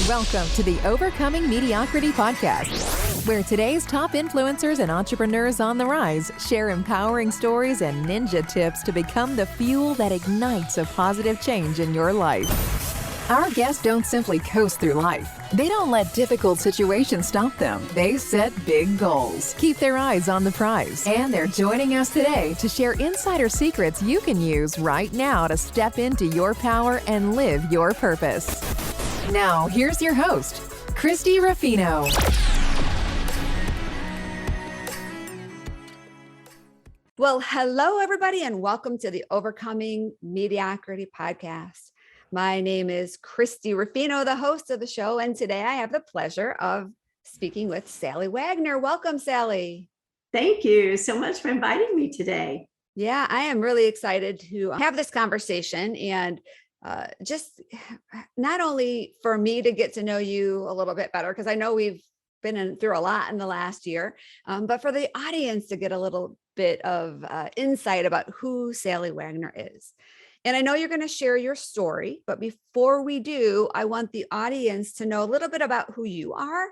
Welcome to the Overcoming Mediocrity podcast, where today's top influencers and entrepreneurs on the rise share empowering stories and ninja tips to become the fuel that ignites a positive change in your life. Our guests don't simply coast through life. They don't let difficult situations stop them. They set big goals, keep their eyes on the prize, and they're joining us today to share insider secrets you can use right now to step into your power and live your purpose. Now, here's your host, Christy Ruffino. Well, hello, everybody, and welcome to the Overcoming Mediocrity podcast. My name is Christy Ruffino, the host of the show, and today I have the pleasure of speaking with Sallie Wagner. Welcome, Sallie. Thank you so much for inviting me today. Yeah, I am really excited to have this conversation and just not only for me to get to know you a little bit better, because I know we've been through a lot in the last year, but for the audience to get a little bit of insight about who Sallie Wagner is. And I know you're going to share your story, but before we do, I want the audience to know a little bit about who you are,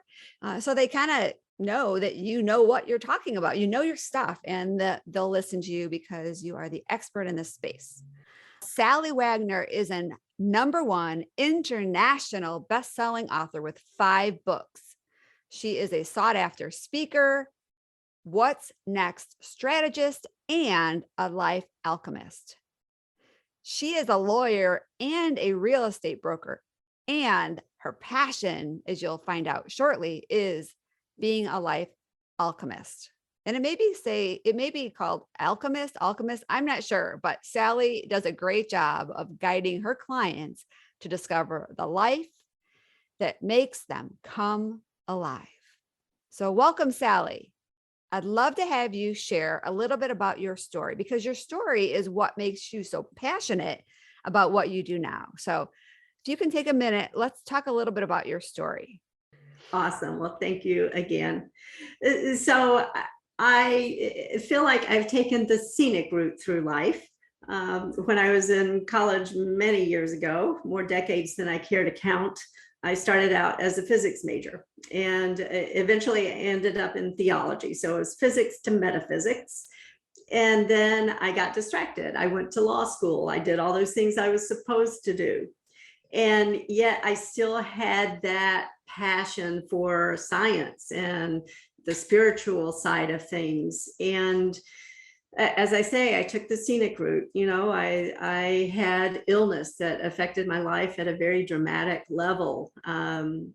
so they kind of know that you know what you're talking about, you know your stuff, and that they'll listen to you because you are the expert in this space. Sallie Wagner is a #1 international best-selling author with 5 books. She is a sought-after speaker, What's Next Strategist, and a Life Alchemist. She is a lawyer and a real estate broker, and her passion, as you'll find out shortly, is being a life alchemist. And it may be called alchemist. I'm not sure, but Sallie does a great job of guiding her clients to discover the life that makes them come alive. So welcome, Sallie. I'd love to have you share a little bit about your story, because your story is what makes you so passionate about what you do now. So if you can take a minute, let's talk a little bit about your story. Awesome. Well, thank you again. So I feel like I've taken the scenic route through life. When I was in college many years ago, more decades than I care to count, I started out as a physics major and eventually ended up in theology. So it was physics to metaphysics. And then I got distracted. I went to law school. I did all those things I was supposed to do. And yet I still had that passion for science and the spiritual side of things. And as I say, I took the scenic route. You know, I had illness that affected my life at a very dramatic level. And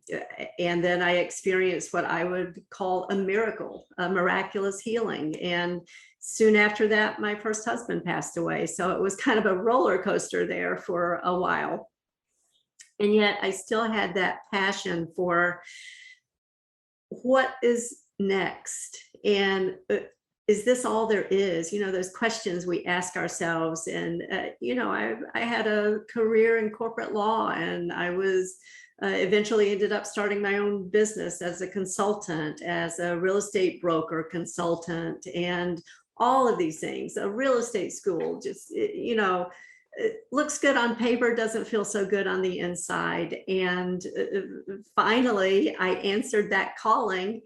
then I experienced what I would call a miracle, a miraculous healing. And soon after that, my first husband passed away. So it was kind of a roller coaster there for a while. And yet I still had that passion for what is next, and is this all there is? You know, those questions we ask ourselves. And you know, I had a career in corporate law, and I was eventually ended up starting my own business as a consultant, as a real estate broker consultant, and all of these things. A real estate school, just, you know, it looks good on paper, doesn't feel so good on the inside. And finally, I answered that calling,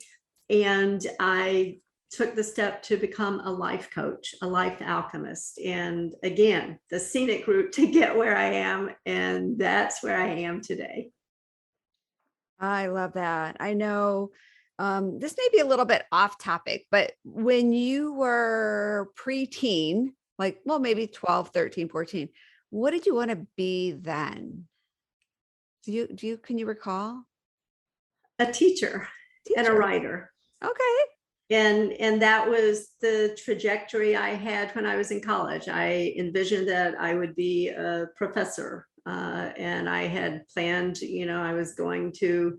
and I took the step to become a life coach, a life alchemist. And again, the scenic route to get where I am. And that's where I am today. I love that. I know this may be a little bit off topic, but when you were preteen, like, well, maybe 12, 13, 14, what did you want to be then? Can you recall? A teacher and a writer. Okay. And that was the trajectory I had when I was in college. I envisioned that I would be a professor, and I had planned, you know, I was going to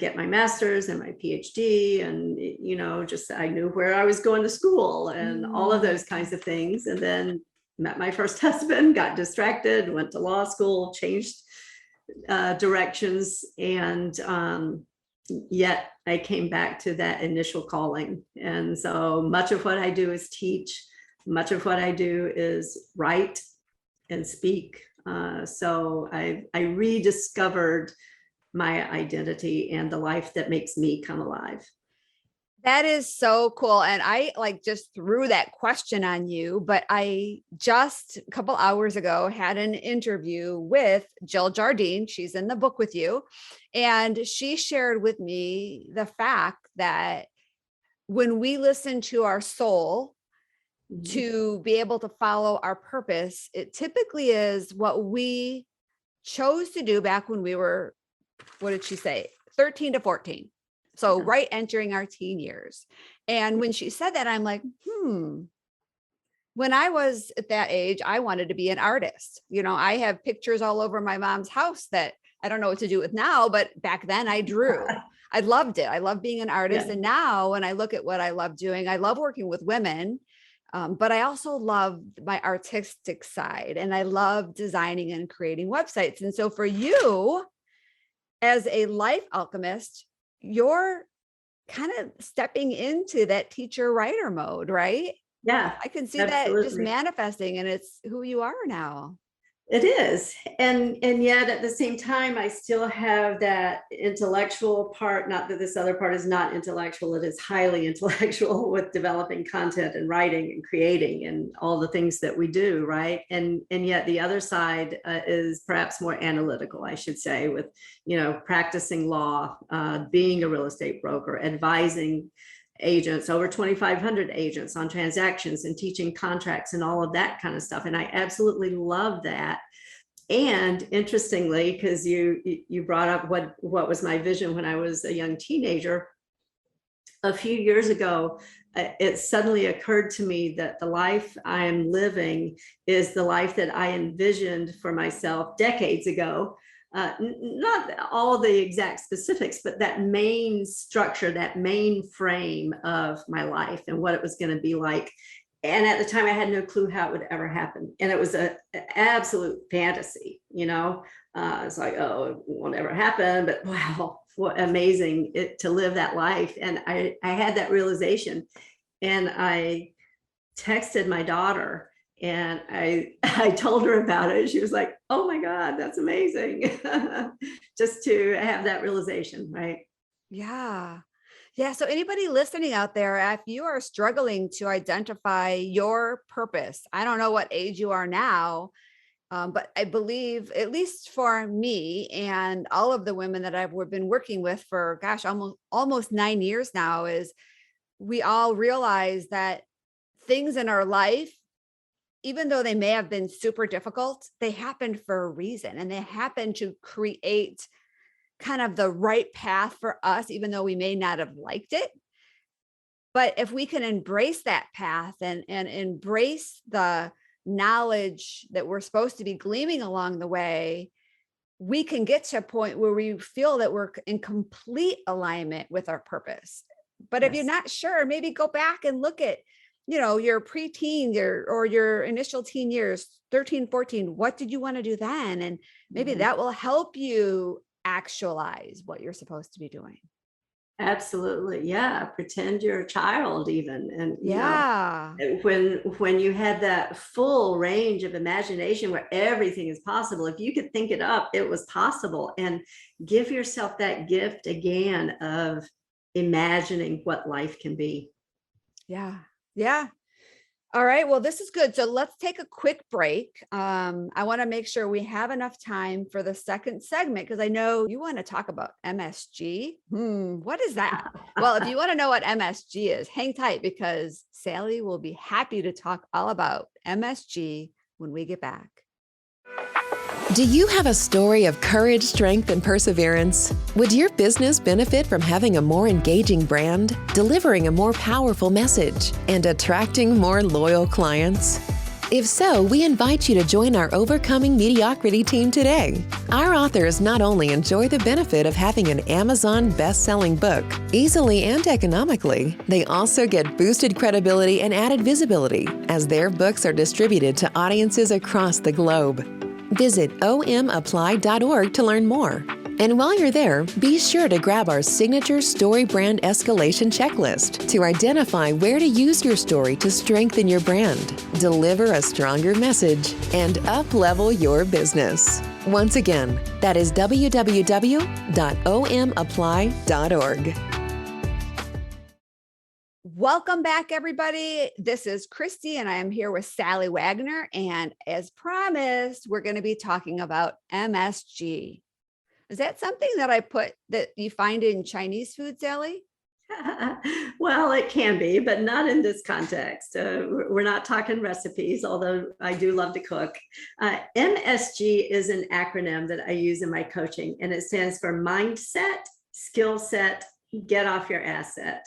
get my master's and my PhD, and, you know, just I knew where I was going to school and all of those kinds of things. And then met my first husband, got distracted, went to law school, changed directions, and yet I came back to that initial calling. And so much of what I do is teach. Much of what I do is write and speak. So I rediscovered my identity and the life that makes me come alive. That is so cool. And I just threw that question on you, but I just a couple hours ago had an interview with Jill Jardine. She's in the book with you. And she shared with me the fact that when we listen to our soul to be able to follow our purpose, it typically is what we chose to do back when we were, what did she say? 13 to 14. So right entering our teen years. And when she said that, I'm like, when I was at that age, I wanted to be an artist. I have pictures all over my mom's house that I don't know what to do with now, but back then I drew. I loved it. I love being an artist. Yeah. And now when I look at what I love doing, I love working with women, but I also love my artistic side, and I love designing and creating websites. And so for you as a life alchemist, you're kind of stepping into that teacher writer mode, right? Yeah, I can see absolutely. that just manifesting, and it's who you are now. It is. And yet at the same time, I still have that intellectual part. Not that this other part is not intellectual. It is highly intellectual with developing content and writing and creating and all the things that we do, right? And yet the other side is perhaps more analytical, I should say, with, practicing law, being a real estate broker, advising agents, over 2,500 agents on transactions, and teaching contracts and all of that kind of stuff. And I absolutely love that. And interestingly, because you brought up what was my vision when I was a young teenager, a few years ago, it suddenly occurred to me that the life I am living is the life that I envisioned for myself decades ago. Not all the exact specifics, but that main structure, that main frame of my life and what it was going to be like. And at the time, I had no clue how it would ever happen. And it was an absolute fantasy, it's like, oh, it won't ever happen. But wow, what amazing to live that life. And I had that realization. And I texted my daughter, and I told her about it. She was like, oh my God, that's amazing. Just to have that realization, right? Yeah. Yeah. So anybody listening out there, if you are struggling to identify your purpose, I don't know what age you are now, but I believe, at least for me and all of the women that I've been working with for, almost 9 years now, is we all realize that things in our life, even though they may have been super difficult, they happened for a reason, and they happen to create kind of the right path for us, even though we may not have liked it. But if we can embrace that path and embrace the knowledge that we're supposed to be gleaming along the way, we can get to a point where we feel that we're in complete alignment with our purpose. But if you're not sure, maybe go back and look at, your preteen or your initial teen years, 13, 14, what did you want to do then? And maybe that will help you actualize what you're supposed to be doing. Absolutely. Yeah. Pretend you're a child even. And yeah, when you had that full range of imagination where everything is possible, if you could think it up, it was possible. And give yourself that gift again of imagining what life can be. Yeah. Yeah. All right. Well, this is good. So let's take a quick break. I want to make sure we have enough time for the second segment, because I know you want to talk about MSG. What is that? Well, if you want to know what MSG is, hang tight, because Sallie will be happy to talk all about MSG when we get back. Do you have a story of courage, strength, and perseverance? Would your business benefit from having a more engaging brand, delivering a more powerful message, and attracting more loyal clients? If so, we invite you to join our Overcoming Mediocrity team today. Our authors not only enjoy the benefit of having an Amazon best-selling book easily and economically, they also get boosted credibility and added visibility as their books are distributed to audiences across the globe. Visit omapply.org to learn more. And while you're there, be sure to grab our signature story brand escalation checklist to identify where to use your story to strengthen your brand, deliver a stronger message, and up-level your business. Once again, that is www.omapply.org. Welcome back, everybody. This is Christy, and I am here with Sallie Wagner. And as promised, we're going to be talking about MSG. Is that something that you find in Chinese food, Sallie? Well, it can be, but not in this context. We're not talking recipes, although I do love to cook. MSG is an acronym that I use in my coaching, and it stands for mindset, skill set, get off your asset.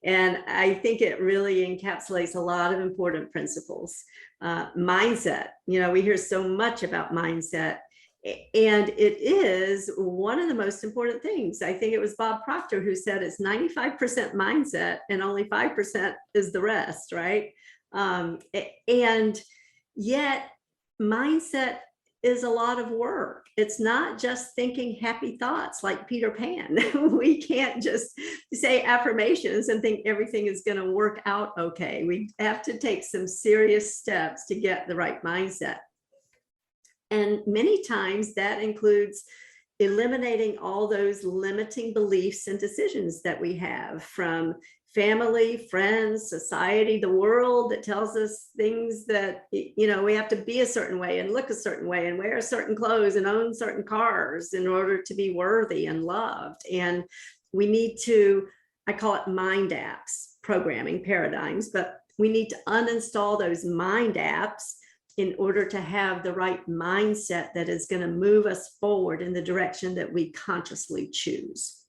And I think it really encapsulates a lot of important principles. Mindset, we hear so much about mindset. And it is one of the most important things. I think it was Bob Proctor who said it's 95% mindset and only 5% is the rest, right? And yet mindset is a lot of work. It's not just thinking happy thoughts like Peter Pan. We can't just say affirmations and think everything is going to work out okay. We have to take some serious steps to get the right mindset. And many times that includes eliminating all those limiting beliefs and decisions that we have from family, friends, society, the world that tells us things that, we have to be a certain way and look a certain way and wear certain clothes and own certain cars in order to be worthy and loved. And we need to, I call it mind apps, programming paradigms, but we need to uninstall those mind apps in order to have the right mindset that is going to move us forward in the direction that we consciously choose.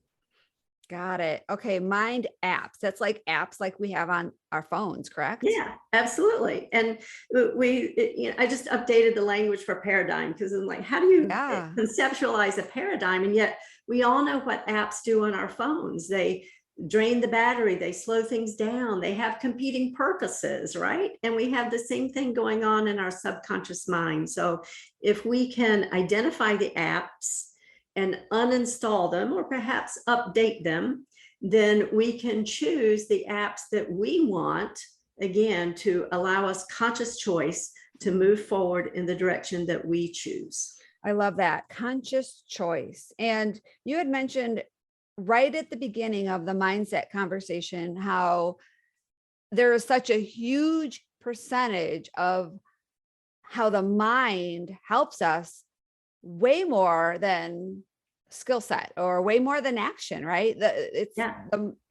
Got it. Okay. Mind apps. That's like apps like we have on our phones, correct? Yeah, absolutely. And I just updated the language for paradigm because I'm like, how do you conceptualize a paradigm? And yet we all know what apps do on our phones. They drain the battery, they slow things down, they have competing purposes, right? And we have the same thing going on in our subconscious mind. So if we can identify the apps and uninstall them or perhaps update them, then we can choose the apps that we want, again, to allow us conscious choice to move forward in the direction that we choose. I love that, conscious choice. And you had mentioned right at the beginning of the mindset conversation how there is such a huge percentage of how the mind helps us way more than skill set or way more than action, right?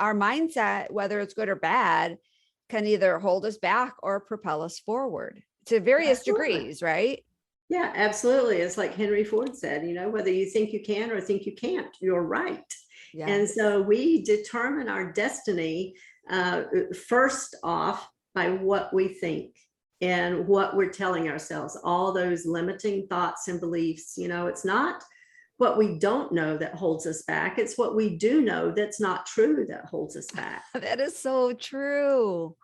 Our mindset, whether it's good or bad, can either hold us back or propel us forward to various degrees, right? Yeah, absolutely. It's like Henry Ford said, whether you think you can or think you can't, you're right. Yes. And so we determine our destiny first off by what we think and what we're telling ourselves, all those limiting thoughts and beliefs. It's not what we don't know that holds us back. It's what we do know that's not true that holds us back. That is so true.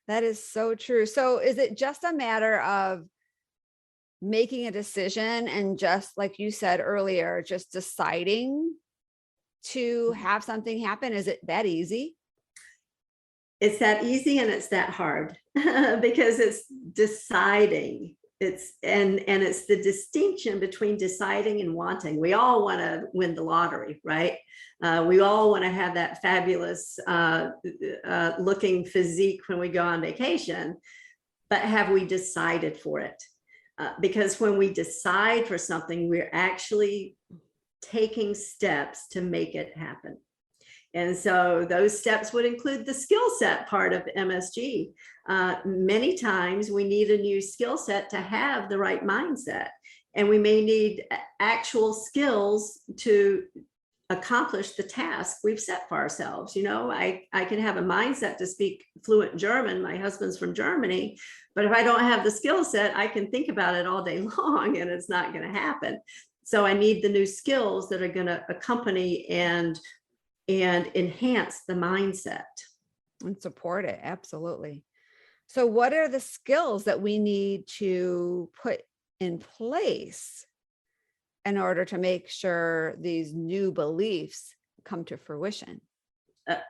That is so true. So is it just a matter of making a decision and, just like you said earlier, just deciding to have something happen? Is it that easy? It's that easy and it's that hard because it's deciding. It's the distinction between deciding and wanting. We all want to win the lottery, right? We all want to have that fabulous looking physique when we go on vacation, but have we decided for it? Because when we decide for something, we're actually taking steps to make it happen. And so those steps would include the skill set part of MSG. Many times we need a new skill set to have the right mindset. And we may need actual skills to accomplish the task we've set for ourselves. I can have a mindset to speak fluent German. My husband's from Germany, but if I don't have the skill set, I can think about it all day long and it's not going to happen. So I need the new skills that are going to accompany and enhance the mindset. And support it. Absolutely. So what are the skills that we need to put in place in order to make sure these new beliefs come to fruition?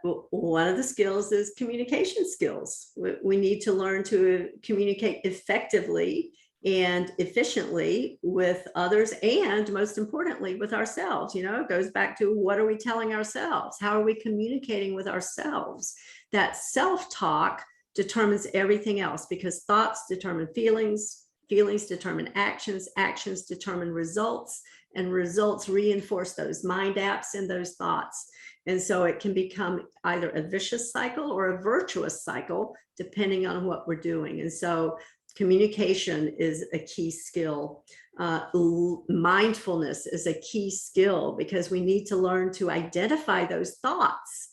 One of the skills is communication skills. We need to learn to communicate effectively and efficiently with others, and most importantly with ourselves. It goes back to, what are we telling ourselves? How are we communicating with ourselves? That self-talk determines everything else, because thoughts determine feelings, feelings determine actions, actions determine results, and results reinforce those mind apps and those thoughts. And so it can become either a vicious cycle or a virtuous cycle, depending on what we're doing. And so communication is a key skill. Mindfulness is a key skill, because we need to learn to identify those thoughts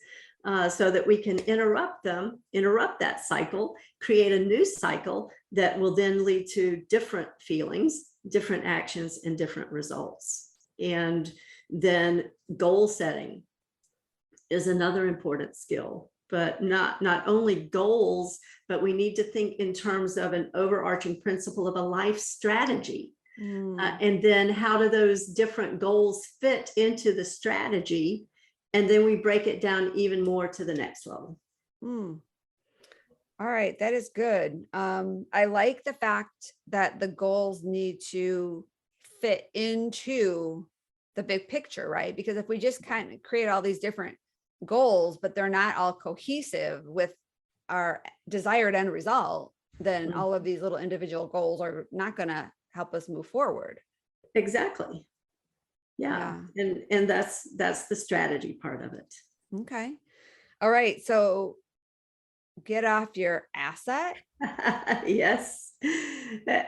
so that we can interrupt that cycle, create a new cycle that will then lead to different feelings, different actions, and different results. And then goal setting is another important skill, but not only goals, but we need to think in terms of an overarching principle of a life strategy. And then how do those different goals fit into the strategy? And then we break it down even more to the next level. All right, that is good. I like the fact that the goals need to fit into the big picture, right? Because if we just kind of create all these different goals, but they're not all cohesive with our desired end result, then all of these little individual goals are not going to help us move forward. Exactly. Yeah. And that's the strategy part of it. Okay. All right. So get off your asset. Yes.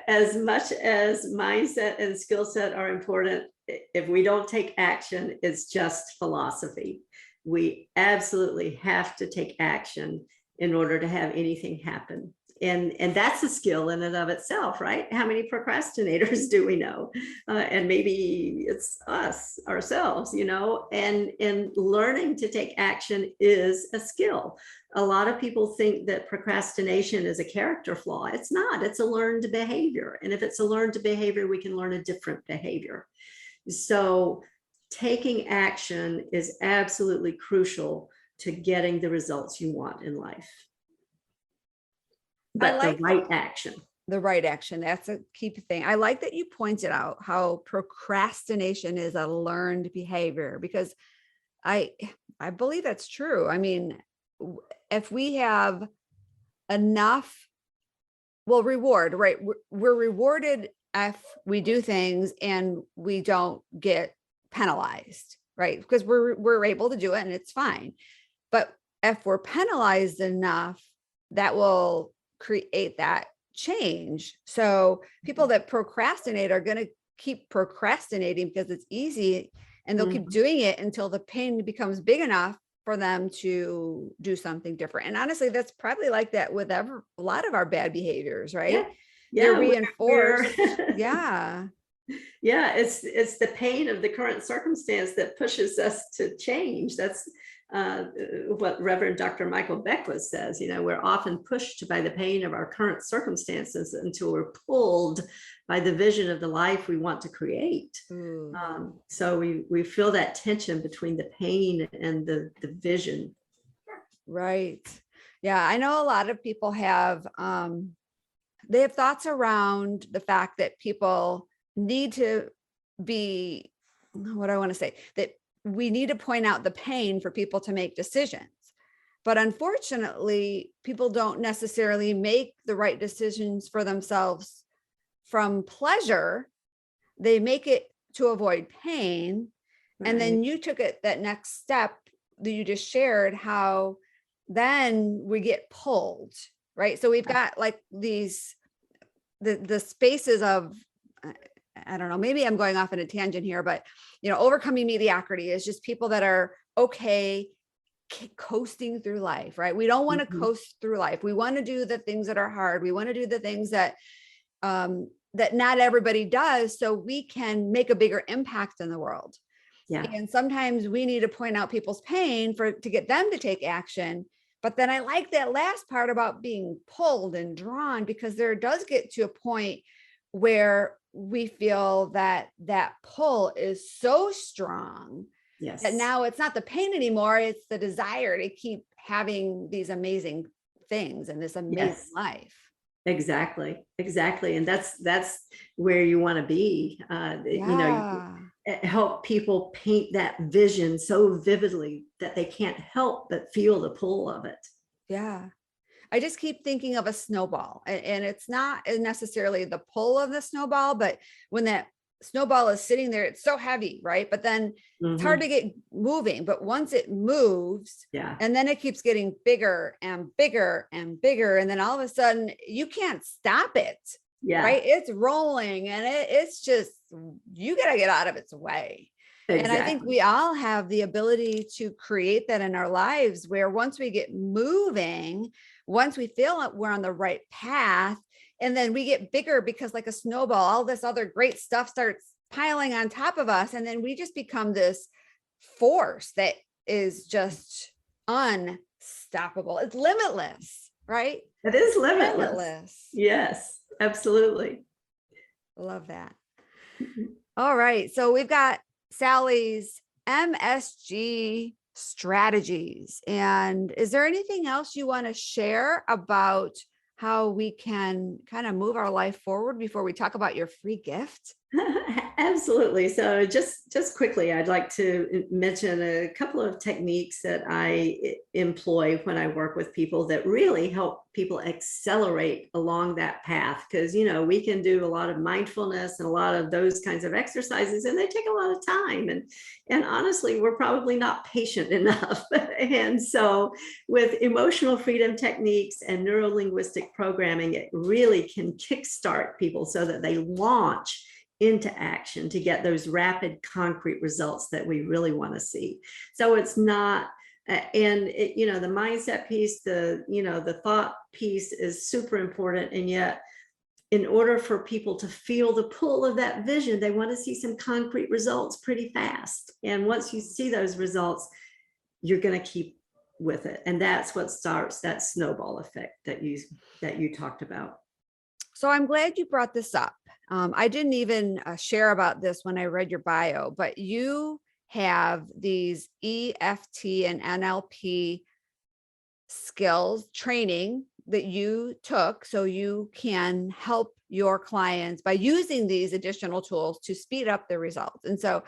As much as mindset and skill set are important, if we don't take action, it's just philosophy. We absolutely have to take action in order to have anything happen. And that's a skill in and of itself, right? How many procrastinators do we know? And maybe it's us ourselves, and learning to take action is a skill. A lot of people think that procrastination is a character flaw. It's not, it's a learned behavior. And if it's a learned behavior, we can learn a different behavior. So taking action is absolutely crucial to getting the results you want in life. But the right action. The right action. That's a key thing. I like that you pointed out how procrastination is a learned behavior, because I believe that's true. I mean, if we have enough, reward, right? We're rewarded if we do things and we don't get penalized, right? Because we're able to do it and it's fine. But if we're penalized enough, that will create that change. So people that procrastinate are going to keep procrastinating because it's easy, and they'll keep doing it until the pain becomes big enough for them to do something different. And honestly, that's probably like that with a lot of our bad behaviors, right? They're reinforced. Yeah. Yeah, it's the pain of the current circumstance that pushes us to change. That's what Reverend Dr. Michael Beckwith says. We're often pushed by the pain of our current circumstances until we're pulled by the vision of the life we want to create. So we feel that tension between the pain and the vision. Right. Yeah, I know a lot of people have they have thoughts around the fact that people need to be, what do I want to say, that we need to point out the pain for people to make decisions. But unfortunately, people don't necessarily make the right decisions for themselves from pleasure. They make it to avoid pain. Right. And then you took it that next step that you just shared, how then we get pulled, right? So we've got like these, the spaces of, I don't know, maybe I'm going off on a tangent here, but, overcoming mediocrity is just people that are okay coasting through life, right? We don't want to coast through life. We want to do the things that are hard. We want to do the things that, that not everybody does, so we can make a bigger impact in the world. Yeah. And sometimes we need to point out people's pain to get them to take action. But then I like that last part about being pulled and drawn, because there does get to a point where we feel that pull is so strong that now it's not the pain anymore. It's the desire to keep having these amazing things and this amazing life. Exactly. And that's where you want to be. Help people paint that vision so vividly that they can't help but feel the pull of it. Yeah. I just keep thinking of a snowball, and it's not necessarily the pull of the snowball, but when that snowball is sitting there, it's so heavy, right? But then it's hard to get moving. But once it moves, and then it keeps getting bigger and bigger and bigger, and then all of a sudden you can't stop it. Right? It's rolling, and it's just, you got to get out of its way. Exactly. And I think we all have the ability to create that in our lives, where once we get moving, once we feel that we're on the right path, and then we get bigger, because like a snowball, all this other great stuff starts piling on top of us. And then we just become this force that is just unstoppable. It's limitless, right? It is limitless. Yes, absolutely. Love that. All right. So we've got Sallie's MSG strategies. And is there anything else you want to share about how we can kind of move our life forward before we talk about your free gift? Absolutely. So just quickly, I'd like to mention a couple of techniques that I employ when I work with people that really help people accelerate along that path. Because, we can do a lot of mindfulness and a lot of those kinds of exercises, and they take a lot of time. And honestly, we're probably not patient enough. And so with emotional freedom techniques and neurolinguistic programming, it really can kickstart people so that they launch into action to get those rapid, concrete results that we really want to see. So it's not, the mindset piece, the thought piece is super important. And yet, in order for people to feel the pull of that vision, they want to see some concrete results pretty fast. And once you see those results, you're going to keep with it. And that's what starts that snowball effect that you talked about. So I'm glad you brought this up. I didn't even share about this when I read your bio, but you have these EFT and NLP skills training that you took so you can help your clients by using these additional tools to speed up the results. And so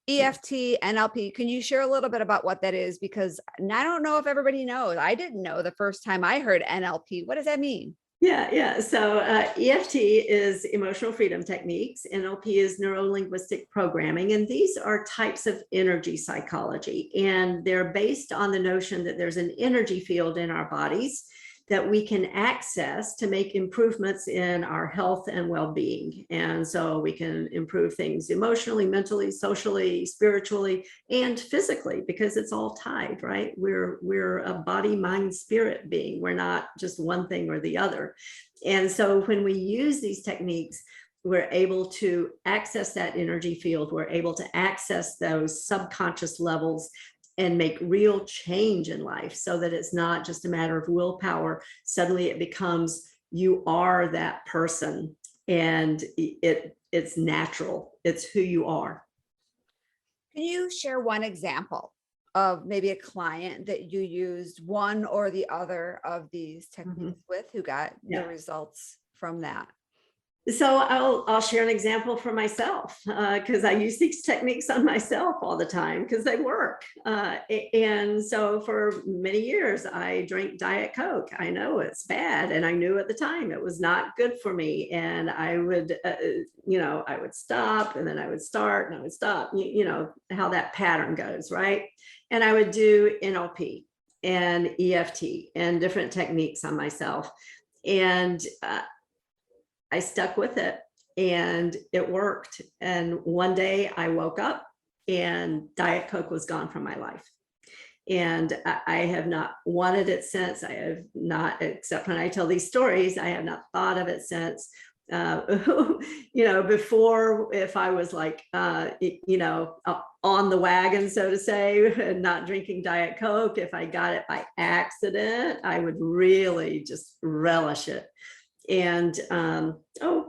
EFT, NLP, can you share a little bit about what that is? Because I don't know if everybody knows. I didn't know the first time I heard NLP. What does that mean? Yeah. So EFT is emotional freedom techniques. NLP is neurolinguistic programming. And these are types of energy psychology. And they're based on the notion that there's an energy field in our bodies that we can access to make improvements in our health and well-being. And so we can improve things emotionally, mentally, socially, spiritually, and physically, because it's all tied, right? We're a body, mind, spirit being. We're not just one thing or the other. And so when we use these techniques, we're able to access that energy field. We're able to access those subconscious levels and make real change in life, so that it's not just a matter of willpower. Suddenly it becomes, you are that person, and it's natural. It's who you are. Can you share one example of maybe a client that you used one or the other of these techniques with, who got the results from that? So I'll share an example for myself, because I use these techniques on myself all the time because they work. And so for many years, I drank Diet Coke. I know it's bad. And I knew at the time it was not good for me. And I would, I would stop, and then I would start, and I would stop, how that pattern goes, right? And I would do NLP and EFT and different techniques on myself. And I stuck with it, and it worked. And one day I woke up and Diet Coke was gone from my life. And I have not wanted it since. I have not, except when I tell these stories, I have not thought of it since. Before, if I was like, on the wagon, so to say, and not drinking Diet Coke, if I got it by accident, I would really just relish it. And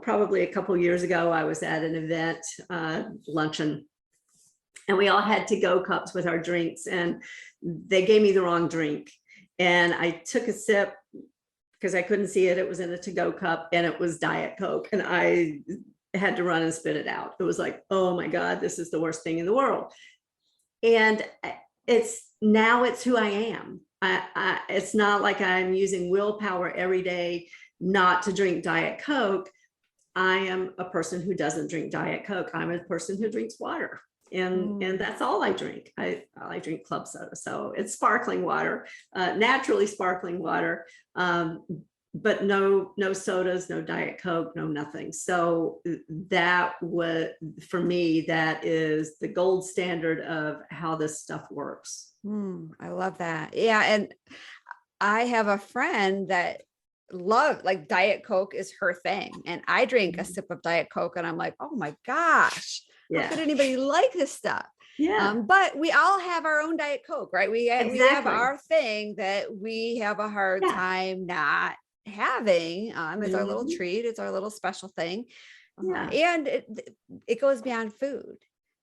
probably a couple of years ago, I was at an event, luncheon, and we all had to-go cups with our drinks, and they gave me the wrong drink. And I took a sip, because I couldn't see it. It was in a to-go cup and it was Diet Coke. And I had to run and spit it out. It was like, oh my God, this is the worst thing in the world. And it's who I am. It's not like I'm using willpower every day not to drink Diet Coke. I am a person who doesn't drink Diet Coke. I'm a person who drinks water. And that's all I drink. I drink club soda. So it's sparkling water, naturally sparkling water, but no sodas, no Diet Coke, no nothing. So that was, for me, that is the gold standard of how this stuff works. I love that. Yeah. And I have a friend that like Diet Coke is her thing. And I drink a sip of Diet Coke and I'm like, oh my gosh, how could anybody like this stuff? Yeah. But we all have our own Diet Coke, right? We have our thing that we have a hard time not having. It's our little treat. It's our little special thing. And it goes beyond food.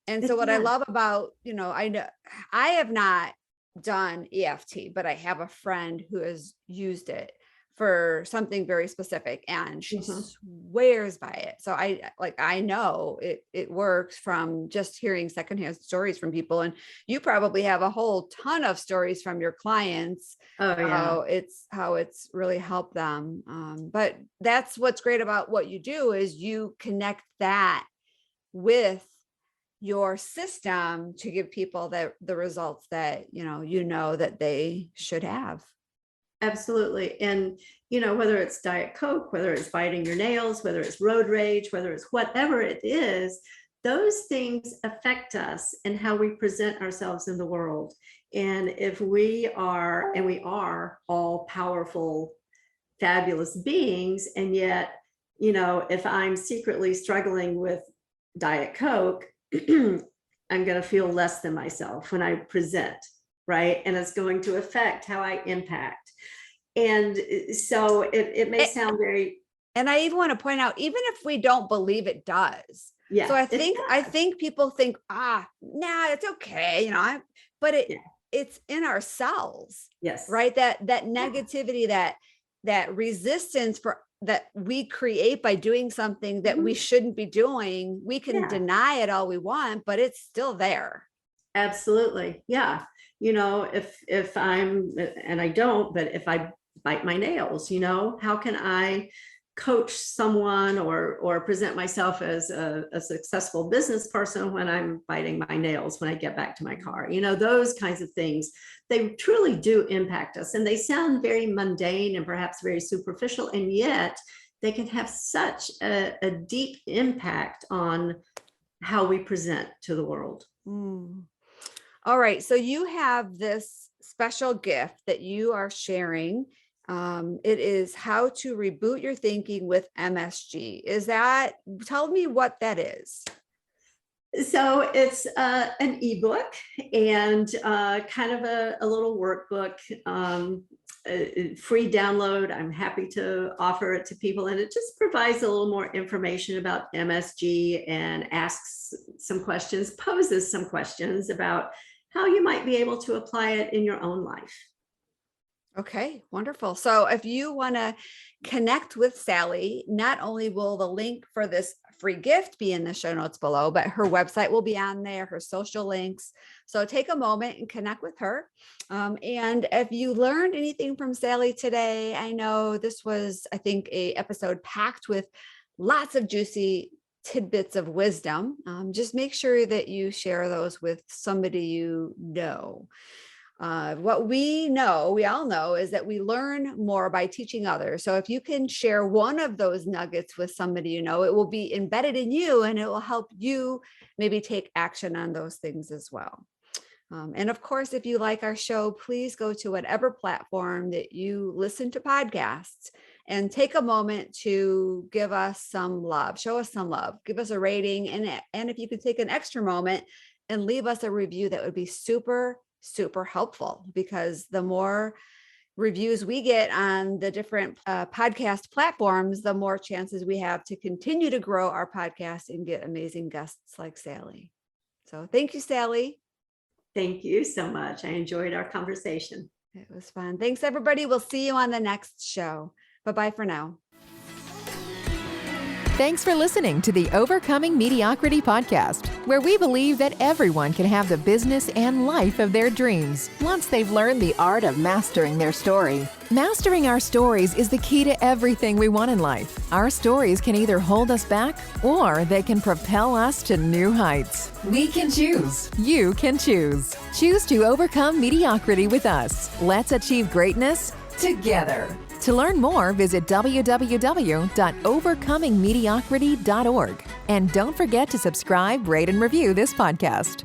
And so what I love about, I know I have not done EFT, but I have a friend who has used it for something very specific and she swears by it. So I know it works from just hearing secondhand stories from people. And you probably have a whole ton of stories from your clients. How it's really helped them. But that's what's great about what you do is you connect that with your system to give people the results that, that they should have. Absolutely. And, whether it's Diet Coke, whether it's biting your nails, whether it's road rage, whether it's whatever it is, those things affect us and how we present ourselves in the world. And if we are, and we are all powerful, fabulous beings, and yet, if I'm secretly struggling with Diet Coke, I'm going to feel less than myself when I present, right? And it's going to affect how I impact. And so it may sound very. And I even want to point out, even if we don't believe it does. Yeah. So I think people think, nah, it's okay. But it's in our cells. Yes. Right. That negativity, that resistance that we create by doing something that we shouldn't be doing. We can deny it all we want, but it's still there. Absolutely. Yeah. If I'm, and I don't, but if I bite my nails, how can I coach someone or present myself as a successful business person when I'm biting my nails when I get back to my car? Those kinds of things, they truly do impact us, and they sound very mundane and perhaps very superficial, and yet they can have such a deep impact on how we present to the world. All right. So you have this special gift that you are sharing. It is how to reboot your thinking with MSG. Tell me what that is. So it's an ebook and kind of a little workbook, free download. I'm happy to offer it to people, and it just provides a little more information about MSG and asks some questions, poses some questions about how you might be able to apply it in your own life. Okay, wonderful. So if you want to connect with Sallie, not only will the link for this free gift be in the show notes below, but her website will be on there, her social links. So take a moment and connect with her. And if you learned anything from Sallie today, I know this was, I think, a episode packed with lots of juicy tidbits of wisdom. Just make sure that you share those with somebody you know. What we all know is that we learn more by teaching others. So if you can share one of those nuggets with somebody, it will be embedded in you and it will help you maybe take action on those things as well. And of course, if you like our show, please go to whatever platform that you listen to podcasts and take a moment to give us some love, show us some love, give us a rating. And if you could take an extra moment and leave us a review, that would be super helpful, because the more reviews we get on the different podcast platforms, the more chances we have to continue to grow our podcast and get amazing guests like Sallie. So thank you, Sallie. Thank you so much. I enjoyed our conversation. It was fun. Thanks, everybody. We'll see you on the next show. Bye-bye for now. Thanks for listening to the Overcoming Mediocrity podcast, where we believe that everyone can have the business and life of their dreams once they've learned the art of mastering their story. Mastering our stories is the key to everything we want in life. Our stories can either hold us back or they can propel us to new heights. We can choose. You can choose. Choose to overcome mediocrity with us. Let's achieve greatness together. To learn more, visit www.overcomingmediocrity.org. And don't forget to subscribe, rate, and review this podcast.